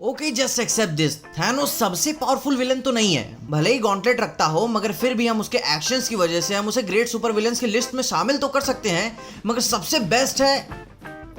Okay just except this, Thanos सबसे powerful villain तो नहीं है, भले ही गॉन्टलेट रखता हो, मगर फिर भी हम उसके एक्शंस की वजह से हम उसे ग्रेट सुपर विलन्स की लिस्ट में शामिल तो कर सकते हैं, मगर सबसे बेस्ट है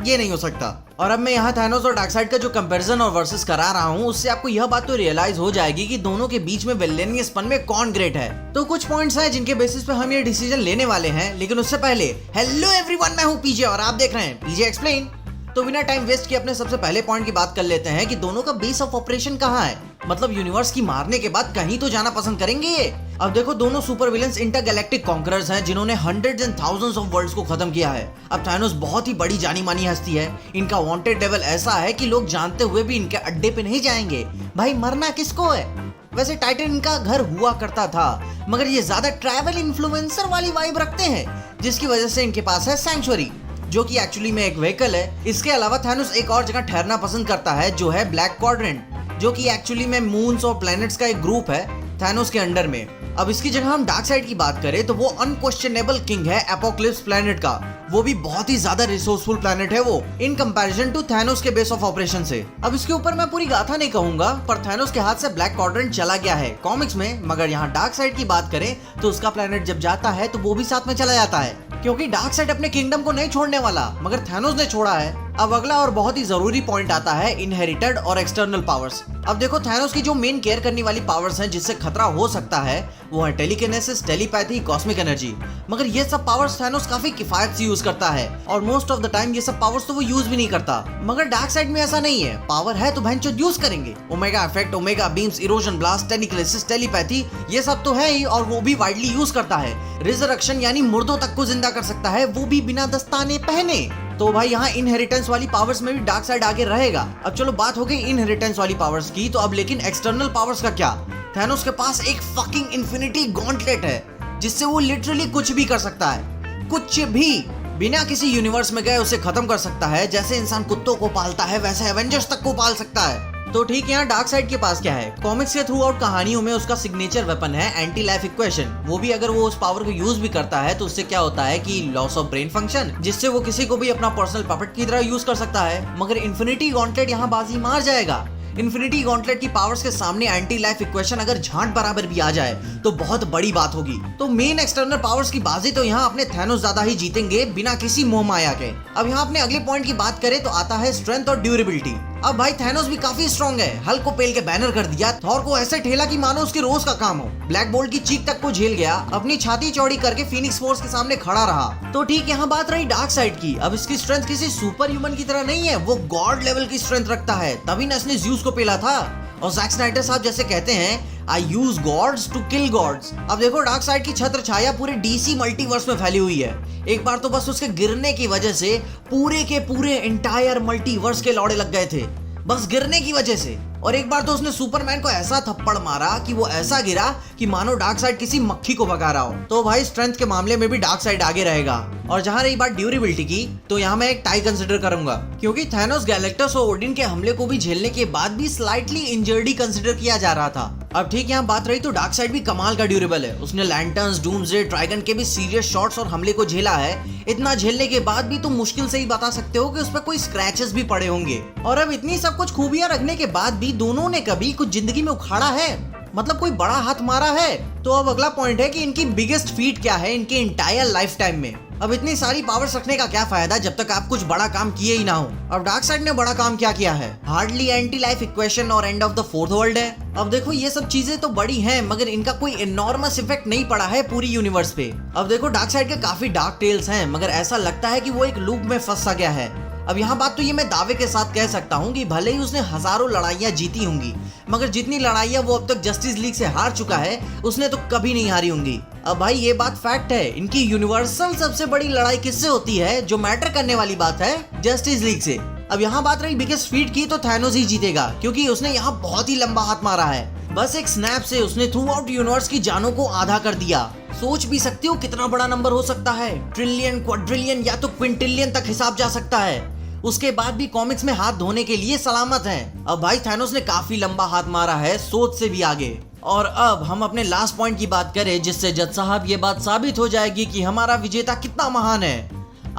ये नहीं हो सकता। और अब मैं यहाँ थैनोस और डार्कसाइड का जो कंपैरिजन और वर्सेस करा रहा हूँ, उससे आपको यह बात तो रियलाइज हो जाएगी कि दोनों के बीच में विलेनियसपन में कौन ग्रेट है। तो कुछ पॉइंट्स हैं जिनके बेसिस पे हम ये डिसीजन लेने वाले हैं, लेकिन उससे पहले हेलो एवरीवन, मैं हूँ पीजे और आप देख रहे हैं पीजे एक्सप्लेन। तो बिना टाइम वेस्ट किए अपने सबसे पहले पॉइंट की बात कर लेते हैं कि दोनों का बेस ऑफ ऑपरेशन कहाँ है, मतलब यूनिवर्स की मारने के बाद कहीं तो जाना पसंद करेंगे ये। अब देखो, दोनों सुपर विलन्स इंटरगैलेक्टिक कॉन्करर्स हैं जिन्होंने hundreds and thousands of worlds को खत्म किया है। अब थैनोस बहुत ही बड़ी जानी मानी हस्ती है, इनका वांटेड लेवल ऐसा है कि लोग जानते हुए भी इनके अड्डे पे नहीं जाएंगे। भाई मरना किसको है। वैसे टाइटन इनका घर हुआ करता था, मगर ये ज्यादा ट्रैवल इन्फ्लुएंसर वाली वाइब रखते हैं, जिसकी वजह से इनके पास है सैंक्चुअरी, जो कि एक्चुअली में एक व्हीकल है। इसके अलावा थैनोस एक और जगह ठहरना पसंद करता है, जो है ब्लैक क्वाड्रेंट, जो कि एक्चुअली में मून्स और प्लैनेट्स का एक ग्रुप है थैनोस के अंडर में। अब इसकी जगह हम डार्कसाइड की बात करें तो वो अनक्वेश्चनेबल किंग है एपोक्लिप्स प्लैनेट का, वो भी बहुत ही ज्यादा रिसोर्सफुल प्लैनेट है वो, इन कंपैरिजन टू थैनोस के बेस ऑफ ऑपरेशन से। अब इसके ऊपर मैं पूरी गाथा नहीं कहूंगा, पर थैनोस के हाथ से ब्लैक क्वाड्रेंट चला गया है कॉमिक्स में, मगर यहाँ डार्कसाइड की बात करें तो उसका प्लैनेट जब जाता है तो वो भी साथ में चला जाता है, क्योंकि डार्कसाइड अपने किंगडम को नहीं छोड़ने वाला, मगर थैनोस ने छोड़ा है। अब अगला और बहुत ही जरूरी पॉइंट आता है इनहेरिटेड और एक्सटर्नल पावर्स। अब देखो, थैनोस की जो मेन केयर करने वाली पावर्स हैं जिससे खतरा हो सकता है, वो है टेलीकिनेसिस, टेलीपैथी, कॉस्मिक एनर्जी। मगर ये सब पावर्स थैनोस काफी किफायत से यूज करता है, और मोस्ट ऑफ द टाइम ये सब पावर्स तो वो यूज भी नहीं करता। मगर डार्कसाइड में ऐसा नहीं है, पावर है तो भैंचोद यूज करेंगे। Omega effect, omega beams, erosion blast, telekinesis, telepathy, ये सब तो है ही, और वो भी वाइडली यूज करता है। रिजरेक्शन यानी मुर्दों तक को जिंदा कर सकता है, वो भी बिना दस्ताने पहने। तो भाई यहाँ इनहेरिटेंस वाली पावर्स में भी डार्कसाइड आगे रहेगा। अब चलो बात हो गई इनहेरिटेंस वाली पावर्स की, तो अब लेकिन एक्सटर्नल पावर्स का क्या। थैनोस के पास एक फकिंग इन्फिनिटी गॉन्टलेट है, जिससे वो लिटरली कुछ भी कर सकता है, कुछ भी, बिना किसी यूनिवर्स में गए उसे खत्म कर सकता है। जैसे इंसान कुत्तों को पालता है, वैसे एवेंजर्स तक को पाल सकता है। तो ठीक, यहाँ डार्कसाइड के पास क्या है, कॉमिक्स के थ्रू आउट कहानियों में उसका सिग्नेचर वेपन है एंटी लाइफ इक्वेशन। वो भी अगर वो उस पावर को यूज भी करता है तो उससे क्या होता है कि लॉस ऑफ ब्रेन फंक्शन, जिससे वो किसी को भी अपना पर्सनल पपेट की तरह यूज कर सकता है। मगर इन्फिनिटी गॉन्टलेट यहाँ बाजी मार जाएगा। इन्फिनिटी गॉन्टलेट की पावर्स के सामने एंटी लाइफ इक्वेशन अगर झांट बराबर भी आ जाए तो बहुत बड़ी बात होगी। तो मेन एक्सटर्नल पावर्स की बाजी तो यहाँ अपने थैनोस ज्यादा ही जीतेंगे, बिना किसी मोह माया के। अब यहाँ अपने अगले पॉइंट की बात करें तो आता है स्ट्रेंथ और ड्यूरेबिलिटी। अब भाई थैनोस भी काफी स्ट्रॉन्ग है, हल्क को पेल के बैनर कर दिया, थॉर को ऐसे ठेला कि मानो उसके रोज का काम हो, ब्लैक बोल्ट की चीख तक को झेल गया, अपनी छाती चौड़ी करके फीनिक्स फोर्स के सामने खड़ा रहा। तो ठीक, यहाँ बात रही डार्कसाइड की। अब इसकी स्ट्रेंथ किसी सुपर ह्यूमन की तरह नहीं है, वो गॉड लेवल की स्ट्रेंथ रखता है, तभी न इसने ज़्यूस को पेला था। और ज़ैक स्नाइडर साहब जैसे कहते हैं, I use gods to kill gods. अब देखो, डार्कसाइड की छत्र छाया पूरे डीसी मल्टीवर्स में फैली हुई है। एक बार तो बस उसके गिरने की वजह से पूरे के पूरे एंटायर मल्टीवर्स के लौड़े लग गए थे, बस गिरने की वजह से। और एक बार तो उसने सुपरमैन को ऐसा थप्पड़ मारा कि वो ऐसा गिरा कि मानो डार्कसाइड किसी मक्खी को भगा रहा हो। तो भाई स्ट्रेंथ के मामले में भी डार्कसाइड आगे रहेगा। और जहां रही बात ड्यूरेबिलिटी की, तो यहाँ मैं एक टाई कंसिडर करूंगा, क्योंकि थैनोस, गैलेक्टस और ओडिन के हमले को भी झेलने के बाद भी स्लाइटली इंजर्ड ही कंसिडर किया जा रहा था। अब ठीक, यहाँ बात रही तो डार्कसाइड भी कमाल का ड्यूरेबल है। उसने लैंटर्न्स, डूम्सडे, ट्राइगन के भी सीरियस शॉट्स और हमले को झेला है। इतना झेलने के बाद भी तुम मुश्किल से ही बता सकते हो कि उस पर कोई स्क्रैचेस भी पड़े होंगे। और अब इतनी सब कुछ खूबियां रखने के बाद भी दोनों ने कभी कुछ जिंदगी में उखाड़ा है, मतलब कोई बड़ा हाथ मारा है। तो अब अगला पॉइंट है कि इनकी बिगेस्ट फीट क्या है इनके इंटायर लाइफ टाइम में। अब इतनी सारी पावर्स रखने का क्या फायदा जब तक आप कुछ बड़ा काम किए ही ना हो। अब डार्कसाइड ने बड़ा काम क्या किया है, हार्डली एंटी लाइफ इक्वेशन और and of the fourth world है। अब देखो, ये सब चीजें तो बड़ी हैं, मगर इनका कोई एनॉर्मस इफेक्ट नहीं पड़ा है पूरी यूनिवर्स पे। अब देखो, डार्कसाइड के काफी डार्क टेल्स हैं, मगर ऐसा लगता है कि वो एक लूप में फंस सा गया है। अब यहाँ बात तो ये मैं दावे के साथ कह सकता हूँ कि भले ही उसने हजारों लड़ाइयाँ जीती होंगी, मगर जितनी लड़ाइयाँ वो अब तक जस्टिस लीग से हार चुका है, उसने तो कभी नहीं हारी होंगी। अब भाई ये बात फैक्ट है, इनकी यूनिवर्सल सबसे बड़ी लड़ाई किससे होती है, जो मैटर करने वाली बात है, जस्टिस लीग से। अब यहाँ बात रही बिगेस्ट फीट की, तो थैनोस ही जीतेगा, क्योंकि उसने यहाँ बहुत ही लंबा हाथ मारा है। बस एक स्नैप से उसने थ्रू आउट यूनिवर्स की जानों को आधा कर दिया। सोच भी सकते हो कितना बड़ा नंबर हो सकता है, ट्रिलियन, क्वाड्रिलियन या तो क्विंटिलियन तक हिसाब जा सकता है। उसके बाद भी कॉमिक्स में हाथ धोने के लिए सलामत हैं। अब भाई थैनोस ने काफी लंबा हाथ मारा है, सोच से भी आगे। और अब हम अपने लास्ट पॉइंट की बात करें, जिससे जज साहब ये बात साबित हो जाएगी कि हमारा विजेता कितना महान है।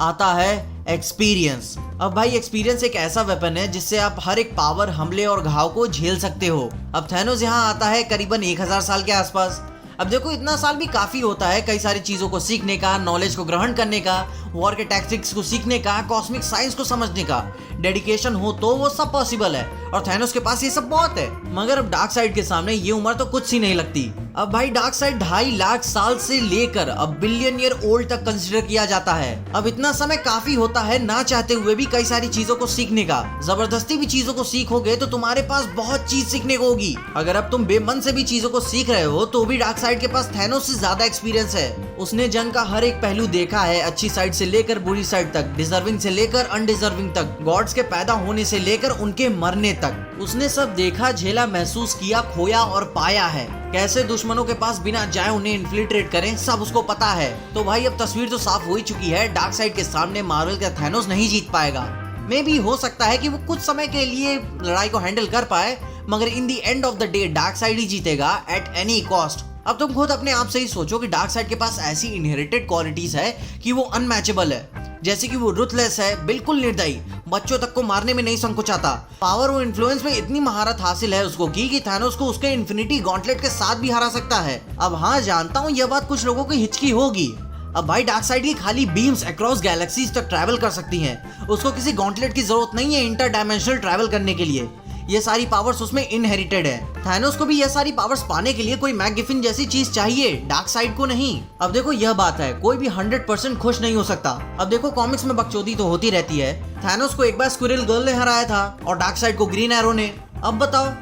आता है एक्सपीरियंस। अब भाई एक्सपीरियंस एक ऐसा वेपन है जिससे आप हर एक पावर, हमले और घाव को झेल सकते हो। अब थैनोस यहाँ आता है करीबन 1000 साल के आसपास। अब देखो इतना साल भी काफी होता है कई सारी चीजों को सीखने का, नॉलेज को ग्रहण करने का, वॉर के टैक्टिक्स को सीखने का, कॉस्मिक साइंस को समझने का। डेडिकेशन हो तो वो सब पॉसिबल है और थैनोस के पास ये सब बहुत है। मगर अब डार्क साइड के सामने ये उम्र तो कुछ सी नहीं लगती। अब भाई डार्क साइड 2.5 लाख साल से लेकर अब बिलियन ईयर ओल्ड तक कंसिडर किया जाता है। अब इतना समय काफी होता है ना चाहते हुए भी कई सारी चीजों को सीखने का। जबरदस्ती भी चीजों को सीखोगे तो तुम्हारे पास बहुत चीज सीखने को होगी। अगर अब तुम बेमन से भी चीजों को सीख रहे हो तो भी डार्क साइड के पास थैनोस से ज्यादा एक्सपीरियंस है। उसने जंग का हर एक पहलू देखा है, अच्छी साइड से लेकर बुरी साइड तक, डिजर्विंग से लेकर अनडिजर्विंग तक, गॉड्स के पैदा होने से लेकर उनके मरने तक। उसने सब देखा, झेला, महसूस किया, खोया और पाया है। कैसे दुश्मनों के पास बिना जाए उन्हें इन्फिल्ट्रेट करें, सब उसको पता है। तो भाई अब तस्वीर तो साफ हो ही चुकी है, डार्क साइड के सामने मार्वल का थैनोस नहीं जीत पाएगा। मे भी हो सकता है कि वो कुछ समय के लिए लड़ाई को हैंडल कर पाए, मगर in the end of the day dark side ही जीतेगा एट एनी कॉस्ट। अब तुम खुद अपने आप से ही सोचो कि डार्क साइड के पास ऐसी इनहेरिटेड क्वालिटीज है कि वो अनमैचेबल है। जैसे कि वो रुथलेस है, बिल्कुल निर्दयी, बच्चों तक को मारने में नहीं संकोचाता। पावर और इन्फ्लुएंस में इतनी महारत हासिल है उसको कि थैनोस को उसके इन्फिनिटी गॉन्टलेट के साथ भी हरा सकता है। अब हाँ, जानता हूँ यह बात कुछ लोगों की हिचकी होगी। अब भाई डार्क साइड की खाली बीम्स अक्रॉस गैलेक्सीज तक ट्रैवल कर सकती हैं। उसको किसी गॉन्टलेट की जरूरत नहीं है इंटर डायमेंशनल ट्रैवल करने के लिए। ये सारी पावर्स उसमें इनहेरिटेड है। थैनोस को भी ये सारी पावर्स पाने के लिए कोई मैगगिफिन जैसी चीज चाहिए, डार्क साइड को नहीं। अब देखो यह बात है, कोई भी 100% खुश नहीं हो सकता। अब देखो कॉमिक्स में बकचोदी तो होती रहती है। थैनोस को एक बार स्क्विरल गर्ल ने हराया था और डार्क साइड को ग्रीन एरो ने। अब बताओ,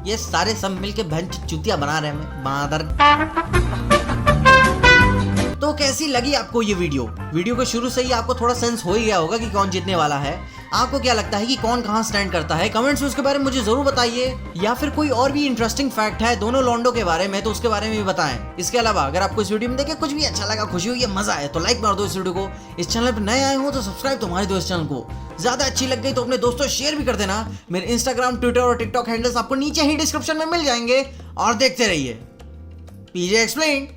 ये सारे सब मिलके भैंस चुतिया बना रहे हैं बादर। तो कैसी लगी आपको ये वीडियो के शुरू से ही आपको थोड़ा सेंस हो ही गया होगा कि कौन जीतने वाला है। आपको क्या लगता है कि कौन कहां स्टैंड करता है? कमेंट्स में उसके बारे में मुझे जरूर बताइए। या फिर कोई और भी इंटरेस्टिंग फैक्ट है दोनों लॉन्डो के बारे में तो उसके बारे में भी बताएं। इसके अलावा अगर आपको इस वीडियो में देखे कुछ भी अच्छा लगा, खुशी हुई या मजा आया तो लाइक मार दो इस वीडियो को। इस चैनल पर नए आए हो तो सब्सक्राइब तो हमारे दो इस चैनल को। ज्यादा अच्छी लग गई तो अपने दोस्तों शेयर भी कर देना। मेरे इंस्टाग्राम, ट्विटर और टिकटॉक हैंडल्स आपको नीचे ही डिस्क्रिप्शन में मिल जाएंगे। और देखते रहिए पीजे एक्सप्लेन।